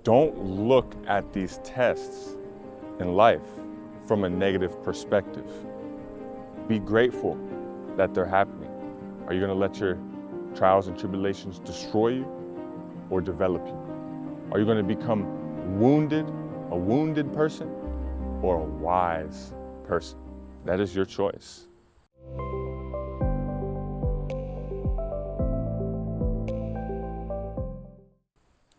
Don't look at these tests in life from a negative perspective. Be grateful that they're happening. Are you going to let your trials and tribulations destroy you or develop you? Are you going to become a wounded person, or a wise person? That is your choice.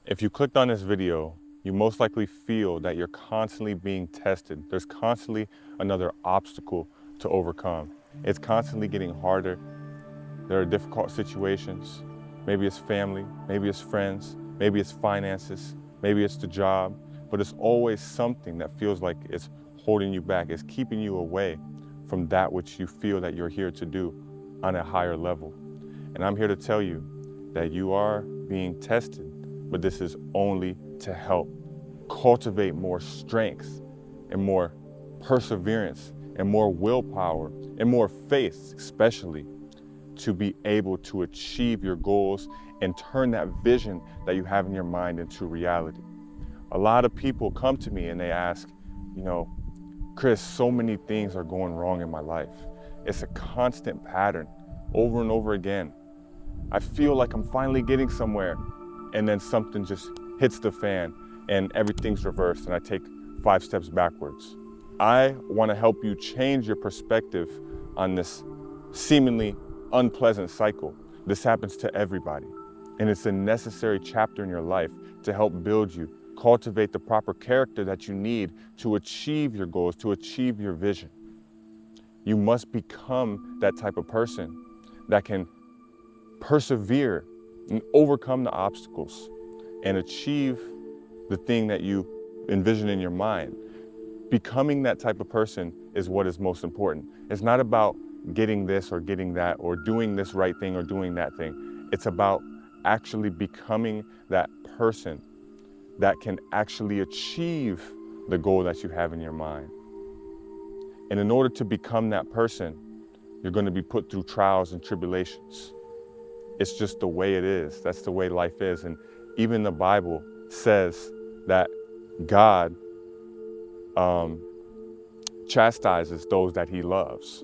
If you clicked on this video, you most likely feel that you're constantly being tested. There's constantly another obstacle to overcome. It's constantly getting harder. There are difficult situations. Maybe it's family, maybe it's friends, maybe it's finances, maybe it's the job, but it's always something that feels like it's holding you back. It's keeping you away from that which you feel that you're here to do on a higher level. And I'm here to tell you that you are being tested, but this is only to help cultivate more strength and more perseverance and more willpower and more faith, especially to be able to achieve your goals and turn that vision that you have in your mind into reality. A lot of people come to me and they ask, Chris, so many things are going wrong in my life. It's a constant pattern over and over again. I feel like I'm finally getting somewhere, and then something just hits the fan and everything's reversed and I take 5 steps backwards. I want to help you change your perspective on this seemingly unpleasant cycle. This happens to everybody, and it's a necessary chapter in your life to help build you, cultivate the proper character that you need to achieve your goals, to achieve your vision. You must become that type of person that can persevere and overcome the obstacles and achieve the thing that you envision in your mind. Becoming that type of person is what is most important. It's not about getting this or getting that or doing this right thing or doing that thing. It's about actually becoming that person that can actually achieve the goal that you have in your mind. And in order to become that person, you're going to be put through trials and tribulations. It's just the way it is. That's the way life is. And even the Bible says that God chastises those that he loves.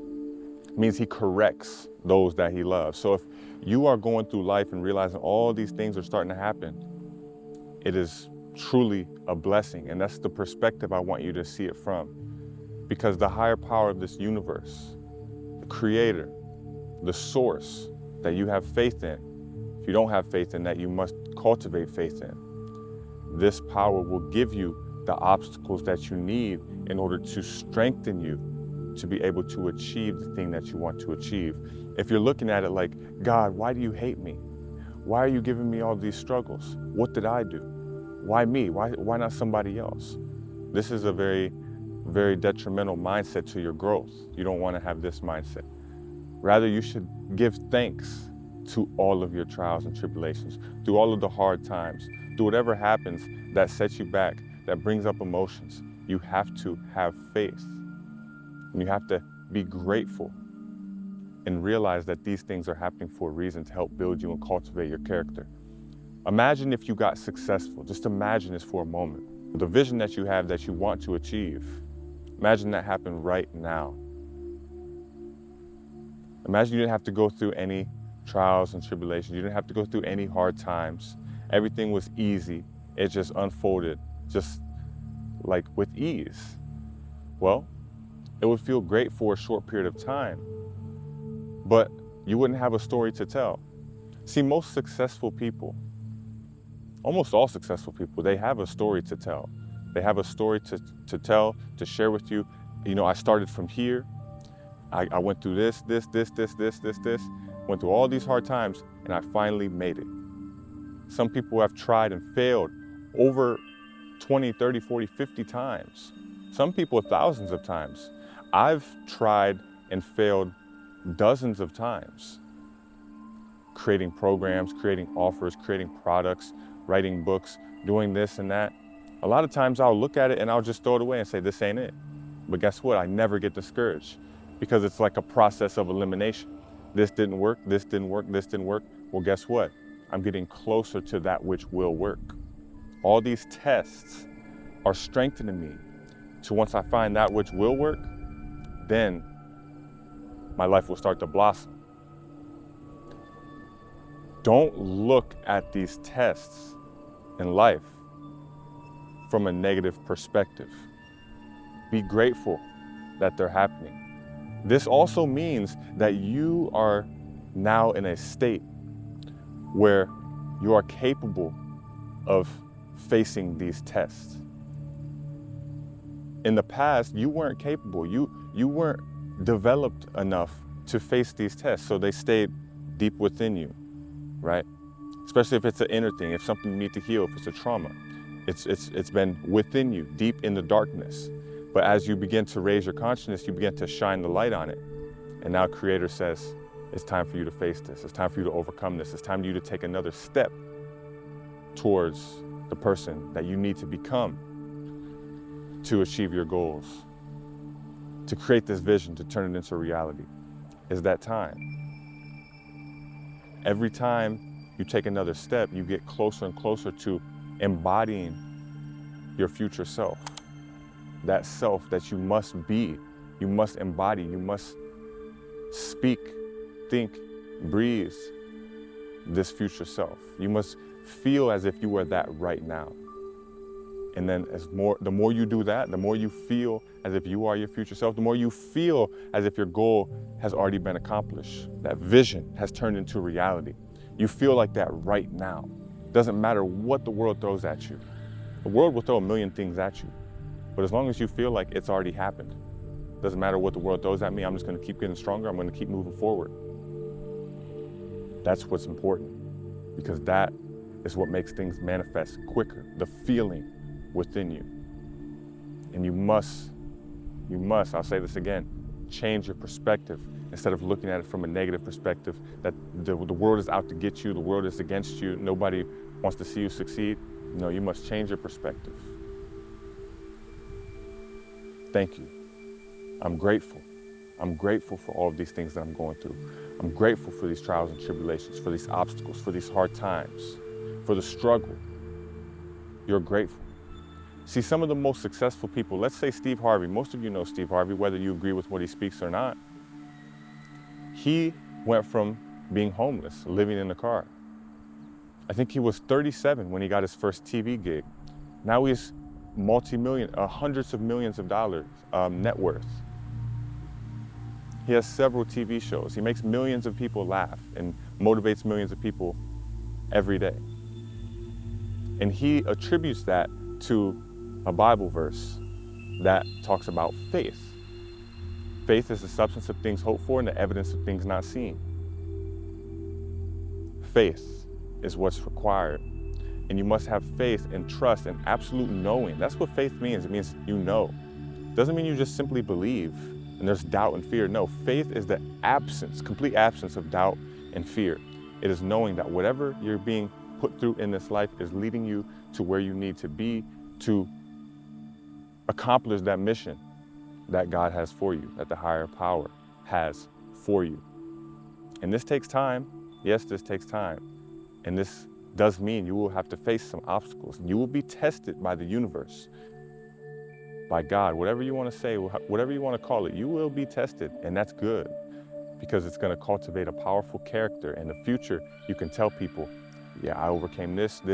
It means he corrects those that he loves. So if you are going through life and realizing all these things are starting to happen, it is truly a blessing. And that's the perspective I want you to see it from. Because the higher power of this universe, the creator, the source that you have faith in, if you don't have faith in that, you must cultivate faith in. This power will give you the obstacles that you need in order to strengthen you to be able to achieve the thing that you want to achieve. If you're looking at it like, God, why do you hate me? Why are you giving me all these struggles? What did I do? Why me? Why not somebody else? This is a very, very detrimental mindset to your growth. You don't want to have this mindset. Rather, you should give thanks to all of your trials and tribulations, through all of the hard times, through whatever happens that sets you back, that brings up emotions. You have to have faith. And you have to be grateful and realize that these things are happening for a reason to help build you and cultivate your character. Imagine if you got successful. Just imagine this for a moment. The vision that you have that you want to achieve, imagine that happened right now. Imagine you didn't have to go through any trials and tribulations. You didn't have to go through any hard times. Everything was easy. It just unfolded just like with ease. Well, it would feel great for a short period of time, but you wouldn't have a story to tell. See, most successful people, almost all successful people, they have a story to tell. They have a story to tell, to share with you. I started from here. I went through this, went through all these hard times, and I finally made it. Some people have tried and failed over 20, 30, 40, 50 times. Some people thousands of times. I've tried and failed dozens of times. Creating programs, creating offers, creating products, writing books, doing this and that. A lot of times I'll look at it and I'll just throw it away and say, this ain't it. But guess what? I never get discouraged because it's like a process of elimination. This didn't work, this didn't work, this didn't work. Well, guess what? I'm getting closer to that which will work. All these tests are strengthening me to once I find that which will work, then my life will start to blossom. Don't look at these tests in life from a negative perspective. Be grateful that they're happening. This also means that you are now in a state where you are capable of facing these tests. In the past, you weren't capable. You weren't developed enough to face these tests, so they stayed deep within you, right? Especially if it's an inner thing, if something you need to heal, if it's a trauma. It's been within you, deep in the darkness. But as you begin to raise your consciousness, you begin to shine the light on it. And now Creator says, it's time for you to face this. It's time for you to overcome this. It's time for you to take another step towards the person that you need to become to achieve your goals, to create this vision, to turn it into reality. Is that time. Every time you take another step, you get closer and closer to embodying your future self. That self that you must be, you must embody, you must speak, think, breathe this future self. You must feel as if you were that right now. And then the more you do that, the more you feel as if you are your future self, the more you feel as if your goal has already been accomplished. That vision has turned into reality. You feel like that right now. Doesn't matter what the world throws at you. The world will throw a million things at you. But as long as you feel like it's already happened, doesn't matter what the world throws at me, I'm just gonna keep getting stronger, I'm gonna keep moving forward. That's what's important, because that is what makes things manifest quicker, the feeling within you. And you must, I'll say this again, change your perspective. Instead of looking at it from a negative perspective, that the world is out to get you, the world is against you, nobody wants to see you succeed. No, you must change your perspective. Thank you. I'm grateful. I'm grateful for all of these things that I'm going through. I'm grateful for these trials and tribulations, for these obstacles, for these hard times, for the struggle. You're grateful. See, some of the most successful people, let's say Steve Harvey, most of you know Steve Harvey, whether you agree with what he speaks or not. He went from being homeless, living in a car. I think he was 37 when he got his first TV gig. Now he's multi-million, hundreds of millions of dollars net worth. He has several TV shows. He makes millions of people laugh and motivates millions of people every day. And he attributes that to a Bible verse that talks about faith. Faith is the substance of things hoped for and the evidence of things not seen. Faith is what's required. And you must have faith and trust and absolute knowing. That's what faith means. It means you know. It doesn't mean you just simply believe and there's doubt and fear. No, faith is the absence, complete absence of doubt and fear. It is knowing that whatever you're being put through in this life is leading you to where you need to be to accomplish that mission that God has for you, that the higher power has for you. And this takes time. Yes, this takes time. And this does mean you will have to face some obstacles. You will be tested by the universe, by God, whatever you want to say, whatever you want to call it, you will be tested. And that's good, because it's going to cultivate a powerful character. In the future, you can tell people, yeah, I overcame this, and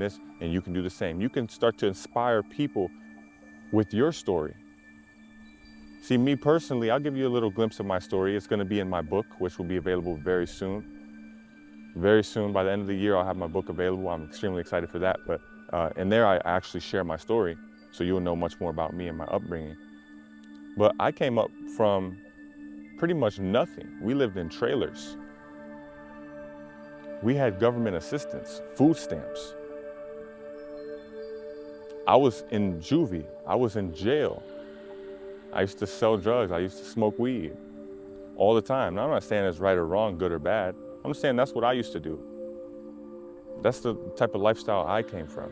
this, and you can do the same. You can start to inspire people with your story. See, me personally, I'll give you a little glimpse of my story. It's going to be in my book, which will be available very soon. Very soon, by the end of the year, I'll have my book available. I'm extremely excited for that. But in there, I actually share my story, so you'll know much more about me and my upbringing. But I came up from pretty much nothing. We lived in trailers. We had government assistance, food stamps. I was in juvie. I was in jail. I used to sell drugs. I used to smoke weed all the time. Now, I'm not saying it's right or wrong, good or bad. I'm saying that's what I used to do. That's the type of lifestyle I came from.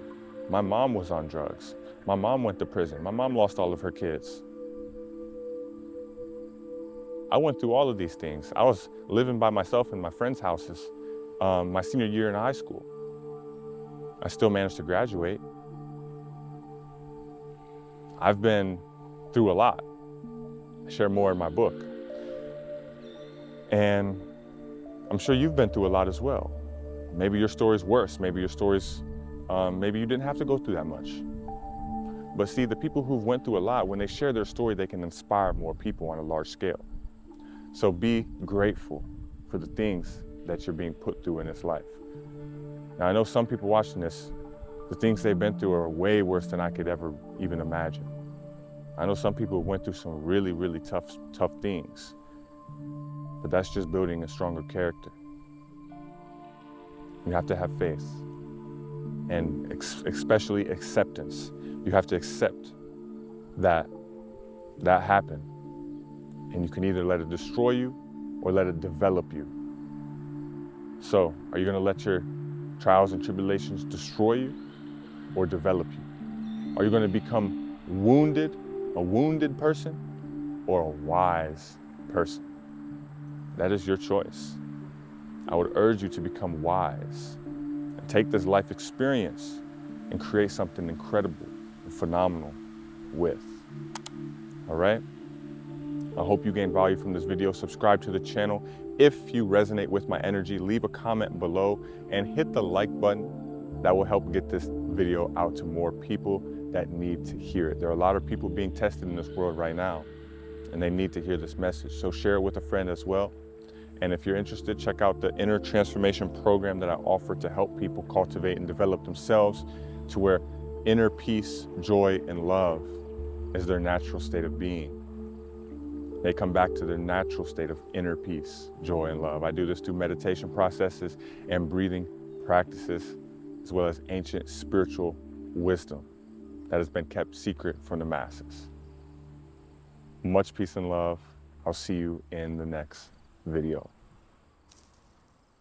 My mom was on drugs. My mom went to prison. My mom lost all of her kids. I went through all of these things. I was living by myself in my friends' houses my senior year in high school. I still managed to graduate. I've been through a lot. I share more in my book. And I'm sure you've been through a lot as well. Maybe your story's worse. Maybe your story's, maybe you didn't have to go through that much. But see, the people who've went through a lot, when they share their story, they can inspire more people on a large scale. So be grateful for the things that you're being put through in this life. Now, I know some people watching this, the things they've been through are way worse than I could ever even imagine. I know some people went through some really, really tough things, but that's just building a stronger character. You have to have faith and especially acceptance. You have to accept that that happened, and you can either let it destroy you or let it develop you. So, are you going to let your trials and tribulations destroy you or develop you? Are you going to become wounded, a wounded person, or a wise person? That is your choice. I would urge you to become wise and take this life experience and create something incredible and phenomenal with. All right? I hope you gained value from this video. Subscribe to the channel. If you resonate with my energy, leave a comment below and hit the like button. That will help get this video out to more people that need to hear it. There are a lot of people being tested in this world right now, and they need to hear this message. So share it with a friend as well. And if you're interested, check out the Inner Transformation Program that I offer to help people cultivate and develop themselves to where inner peace, joy, and love is their natural state of being. They come back to their natural state of inner peace, joy, and love. I do this through meditation processes and breathing practices, as well as ancient spiritual wisdom that has been kept secret from the masses. Much peace and love. I'll see you in the next video.